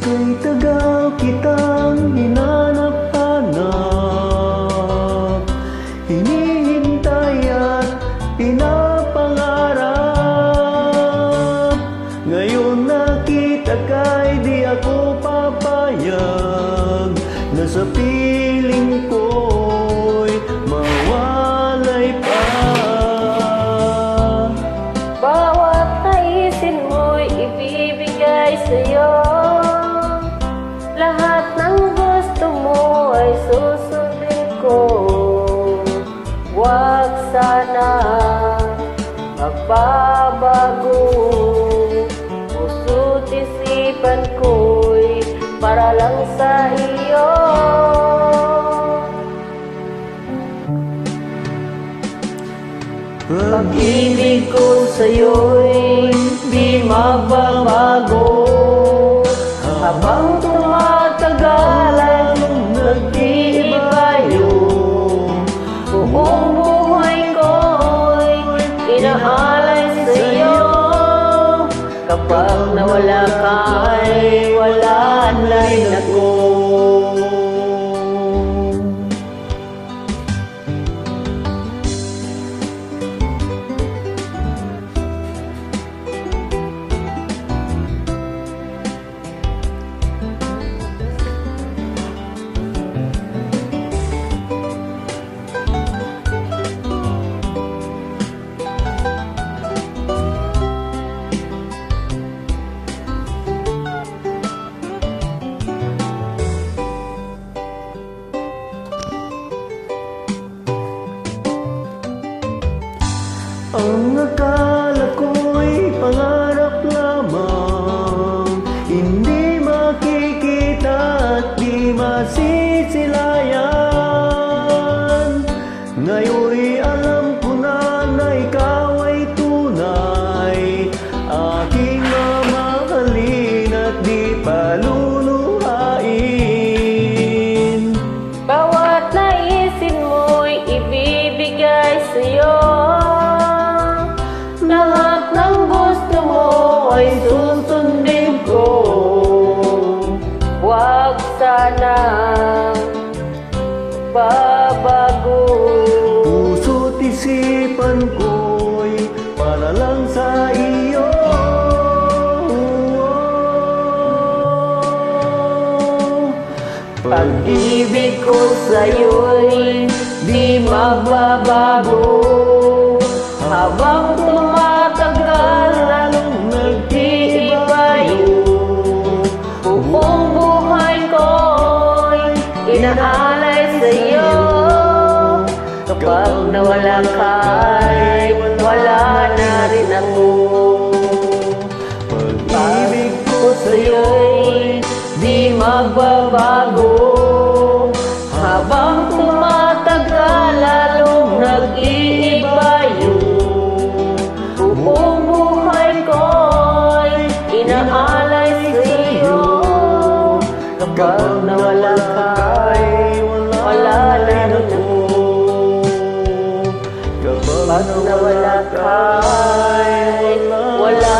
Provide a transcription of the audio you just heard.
Kay tagal kitang hinanap-hanap, hinihintay at pinapangarap. Ngayon nakita ka'y di ako papayag, na sa piling ko'y mawalay pa. Bawat naisin mo'y ibibigay sa'yo, lahat ng gusto mo ay susundin ko. Huwag sana magbabago, puso't isipan ko'y para lang sa iyo. Pag-ibig ko sa'yo'y di magbabago, habang tumatagal ang nag-iiba yun. Buong buhay ko'y inaalay sa'yo. Kapag nawala ka ay wala na rin ako. Ang akala ko'y pangarap lamang, hindi makikita at di masisilayan. Ngayon'y alam ko na ikaw ay tunay, aking mamahalin at di paluluhain. Bawat naisin mo'y ibibigay sa'yo, lahat ng gusto mo ay susundin ko. Huwag sana babago, Puso't isipan ko'y para lang sa iyo. pag-ibig ko sa'yo'y di magbabago, habang tumatagal lalong nag-iiba yun. Buong buhay ko'y inaalay sa'yo. Kapag nawala ka ay wala na rin ako. Pag-ibig ko Sa'yo'y di magbabago, habang tumatagal lalong nag-iiba yun. Buong buhay ko'y inaalay sa'yo. Kapag nawala ka ay wala na rin ako. kapag Kapag nawala ka ay wala